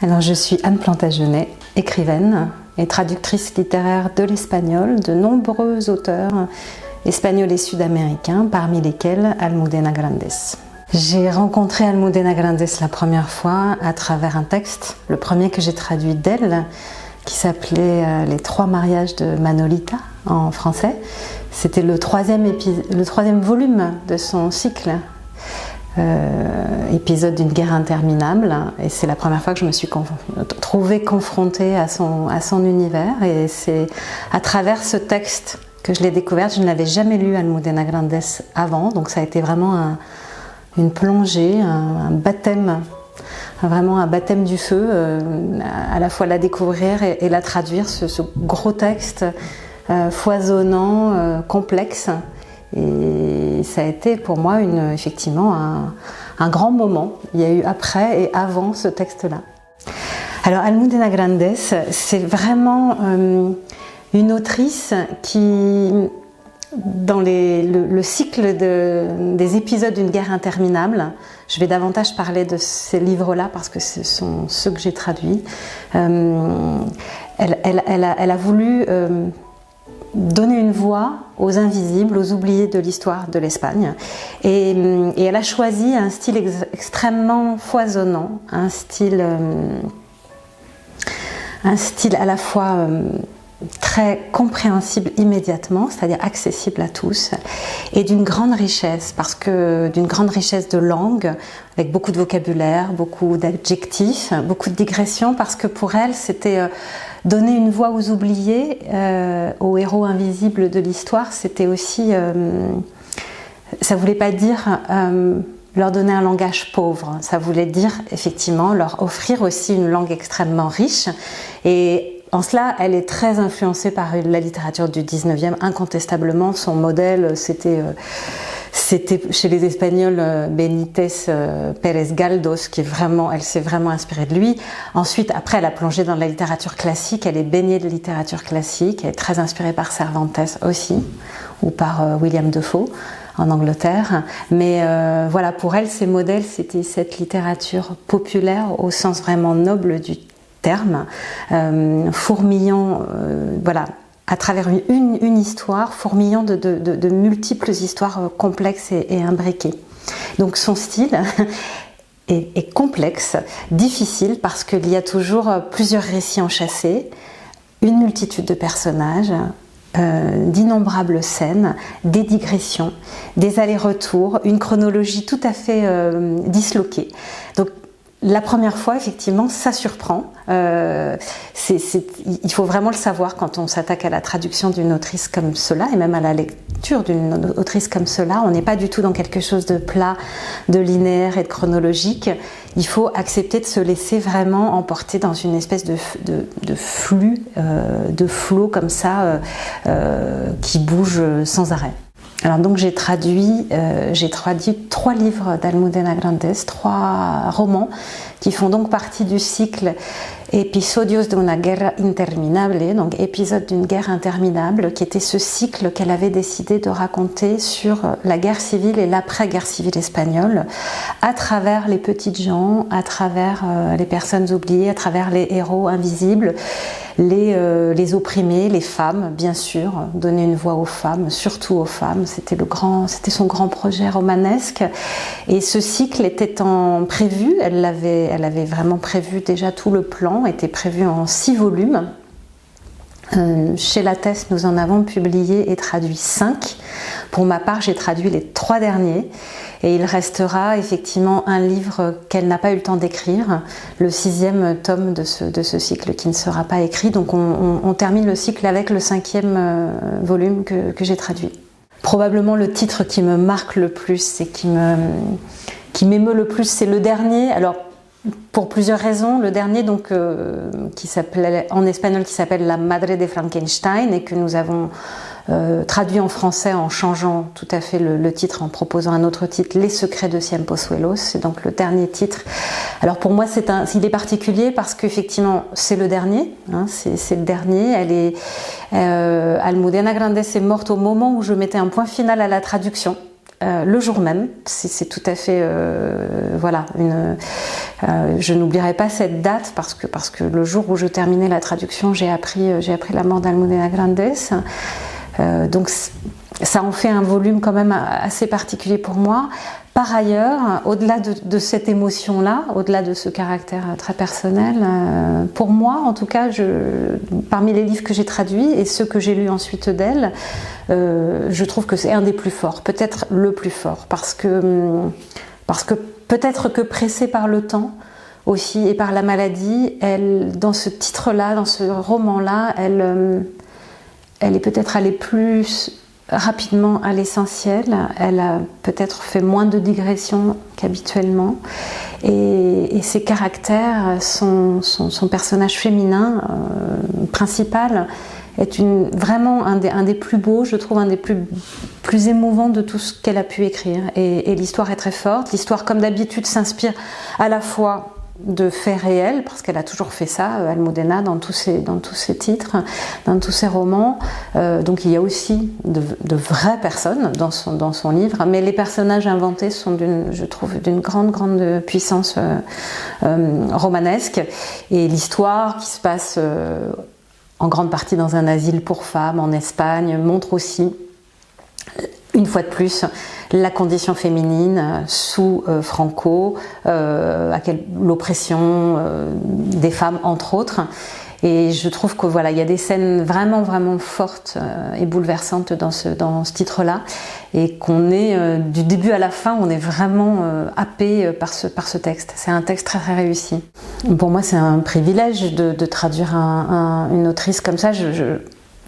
Alors je suis Anne Plantagenet, écrivaine et traductrice littéraire de l'espagnol de nombreux auteurs espagnols et sud-américains, parmi lesquels Almudena Grandes. J'ai rencontré Almudena Grandes la première fois à travers un texte, le premier que j'ai traduit d'elle, qui s'appelait Les trois mariages de Manolita en français. C'était le troisième volume de son cycle. Épisode d'une guerre interminable, et c'est la première fois que je me suis trouvée confrontée à son univers, et c'est à travers ce texte que je l'ai découverte. Je ne l'avais jamais lu Almudena Grandes avant, donc ça a été vraiment une plongée, un baptême, vraiment un baptême du feu, à la fois la découvrir et la traduire, ce gros texte foisonnant, complexe. Et ça a été pour moi effectivement un grand moment. Il y a eu après et avant ce texte-là. Alors Almudena Grandes, c'est vraiment une autrice qui, dans le cycle des épisodes d'une guerre interminable, je vais davantage parler de ces livres-là parce que ce sont ceux que j'ai traduits, elle a voulu donner une voix aux invisibles, aux oubliés de l'histoire de l'Espagne. Et elle a choisi un style extrêmement foisonnant, un style à la fois très compréhensible immédiatement, c'est-à-dire accessible à tous, et d'une grande richesse, d'une grande richesse de langue, avec beaucoup de vocabulaire, beaucoup d'adjectifs, beaucoup de digressions, parce que pour elle, c'était donner une voix aux oubliés, aux héros invisibles de l'histoire. C'était aussi, ça voulait pas dire leur donner un langage pauvre, ça voulait dire effectivement leur offrir aussi une langue extrêmement riche. Et en cela, elle est très influencée par la littérature du 19e, incontestablement. Son modèle, c'était chez les Espagnols Benítez Pérez Galdós, elle s'est vraiment inspirée de lui. Ensuite, après, elle a plongé dans la littérature classique, elle est baignée de littérature classique, elle est très inspirée par Cervantes aussi, ou par William Defoe en Angleterre. Mais voilà, pour elle, ses modèles, c'était cette littérature populaire au sens vraiment noble du terme, fourmillant, voilà, à travers une histoire, fourmillant de multiples histoires complexes et imbriquées. Donc son style est complexe, difficile, parce qu'il y a toujours plusieurs récits enchâssés, une multitude de personnages, d'innombrables scènes, des digressions, des allers-retours, une chronologie tout à fait disloquée. Donc la première fois, effectivement, ça surprend. Il faut vraiment le savoir quand on s'attaque à la traduction d'une autrice comme cela, et même à la lecture d'une autrice comme cela. On n'est pas du tout dans quelque chose de plat, de linéaire et de chronologique. Il faut accepter de se laisser vraiment emporter dans une espèce de flux, de flot comme ça, qui bouge sans arrêt. Alors donc j'ai traduit 3 livres d'Almudena Grandes, 3 romans qui font donc partie du cycle Episodios de una guerra interminable, donc épisode d'une guerre interminable, qui était ce cycle qu'elle avait décidé de raconter sur la guerre civile et l'après-guerre civile espagnole, à travers les petites gens, à travers les personnes oubliées, à travers les héros invisibles, les opprimés, les femmes, bien sûr, donner une voix aux femmes, surtout aux femmes, c'était son grand projet romanesque. Et ce cycle était prévu, elle avait vraiment prévu déjà tout le plan, était prévu en 6 volumes. Chez Lattès, nous en avons publié et traduit 5. Pour ma part, j'ai traduit les 3 derniers. Et il restera effectivement un livre qu'elle n'a pas eu le temps d'écrire, le 6e tome de ce cycle qui ne sera pas écrit. Donc on termine le cycle avec le 5e volume que j'ai traduit. Probablement le titre qui me marque le plus et qui m'émeut le plus, c'est le dernier. Alors, pour plusieurs raisons. Le dernier, donc, qui s'appelait en espagnol, qui s'appelle La Madre de Frankenstein, et que nous avons traduit en français en changeant tout à fait le titre, en proposant un autre titre, Les Secrets de Ciempozuelos. C'est donc le dernier titre. Alors pour moi, il est particulier parce qu'effectivement, c'est le dernier. Hein, c'est le dernier. Almudena Grandes est morte au moment où je mettais un point final à la traduction. le jour même. C'est tout à fait, voilà, je n'oublierai pas cette date parce que le jour où je terminais la traduction, j'ai appris la mort d'Almudena Grandes. Donc ça en fait un volume quand même assez particulier pour moi. Par ailleurs, au-delà de cette émotion-là, au-delà de ce caractère très personnel, pour moi, en tout cas, parmi les livres que j'ai traduits et ceux que j'ai lus ensuite d'elle, je trouve que c'est un des plus forts, peut-être le plus fort, parce que peut-être que pressée par le temps aussi et par la maladie, elle, dans ce titre-là, dans ce roman-là, elle est peut-être allée plus rapidement à l'essentiel. Elle a peut-être fait moins de digressions qu'habituellement. Et ses caractères, son personnage féminin principal est vraiment un des plus beaux, je trouve, un des plus émouvants de tout ce qu'elle a pu écrire. Et l'histoire est très forte. L'histoire, comme d'habitude, s'inspire à la fois de faits réels, parce qu'elle a toujours fait ça, Almudena, dans tous ses titres, dans tous ses romans. Donc il y a aussi de vraies personnes dans son livre, mais les personnages inventés sont, je trouve, d'une grande puissance romanesque. Et l'histoire qui se passe en grande partie dans un asile pour femmes en Espagne montre aussi, une fois de plus, la condition féminine sous Franco, l'oppression des femmes entre autres. Et je trouve que voilà, il y a des scènes vraiment fortes et bouleversantes dans ce titre-là, et qu'on est du début à la fin, on est vraiment happé par ce texte. C'est un texte très réussi. Pour moi, c'est un privilège de traduire une autrice comme ça.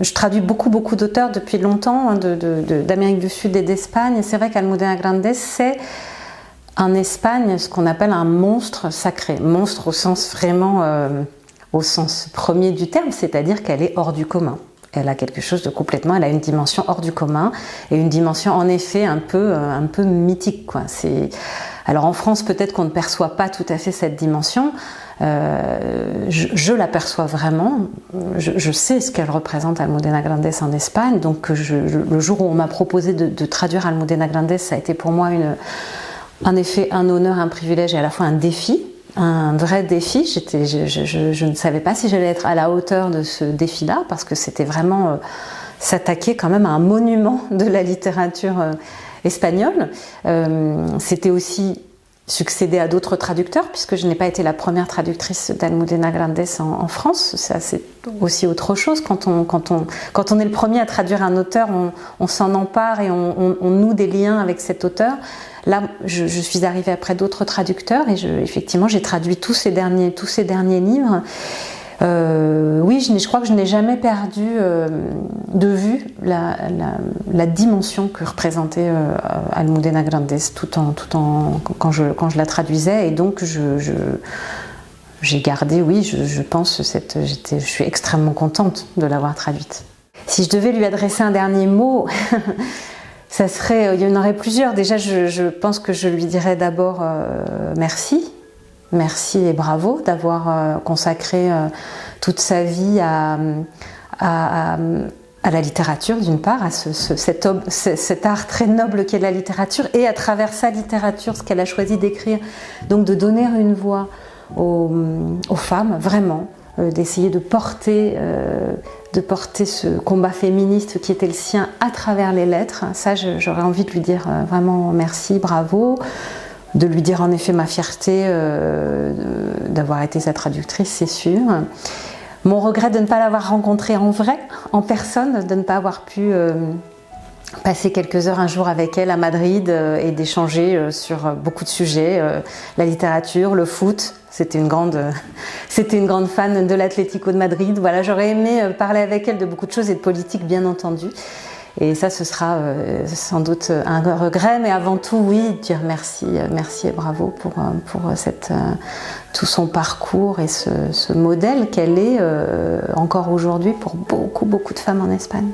Je traduis beaucoup d'auteurs depuis longtemps, d'Amérique du Sud et d'Espagne. Et c'est vrai qu'Almudena Grandes, c'est en Espagne ce qu'on appelle un monstre sacré. Monstre au sens vraiment, au sens premier du terme, c'est-à-dire qu'elle est hors du commun. Elle a quelque chose de complètement, elle a une dimension hors du commun, et une dimension en effet un peu mythique, quoi. Alors en France, peut-être qu'on ne perçoit pas tout à fait cette dimension. Je l'aperçois vraiment. Je sais ce qu'elle représente, Almudena Grandes, en Espagne. Donc le jour où on m'a proposé de traduire Almudena Grandes, ça a été pour moi en effet un honneur, un privilège et à la fois un défi. Un vrai défi. Je ne savais pas si j'allais être à la hauteur de ce défi-là, parce que c'était vraiment s'attaquer quand même à un monument de la littérature espagnole. C'était aussi succéder à d'autres traducteurs, puisque je n'ai pas été la première traductrice d'Almudena Grandes en France. Ça, c'est aussi autre chose. Quand on est le premier à traduire un auteur, on s'en empare et on noue des liens avec cet auteur. Là, je suis arrivée après d'autres traducteurs et effectivement, j'ai traduit tous ces derniers livres. Oui, je crois que je n'ai jamais perdu de vue la dimension que représentait Almudena Grandes quand je la traduisais, et donc j'ai gardé, oui, je pense, je suis extrêmement contente de l'avoir traduite. Si je devais lui adresser un dernier mot, ça serait, il y en aurait plusieurs. Déjà, je pense que je lui dirais d'abord merci. Merci et bravo d'avoir consacré toute sa vie à la littérature, d'une part, à cet art très noble qu'est la littérature, et à travers sa littérature, ce qu'elle a choisi d'écrire, donc de donner une voix aux femmes, vraiment, d'essayer de porter ce combat féministe qui était le sien à travers les lettres. Ça, j'aurais envie de lui dire vraiment merci, bravo. De lui dire en effet ma fierté d'avoir été sa traductrice, c'est sûr. Mon regret de ne pas l'avoir rencontrée en vrai, en personne, de ne pas avoir pu passer quelques heures un jour avec elle à Madrid et d'échanger sur beaucoup de sujets, la littérature, le foot. C'était une grande fan de l'Atlético de Madrid. Voilà, j'aurais aimé parler avec elle de beaucoup de choses et de politique, bien entendu. Et ça, ce sera sans doute un regret, mais avant tout, oui, dire merci et bravo pour tout son parcours et ce modèle qu'elle est encore aujourd'hui pour beaucoup de femmes en Espagne.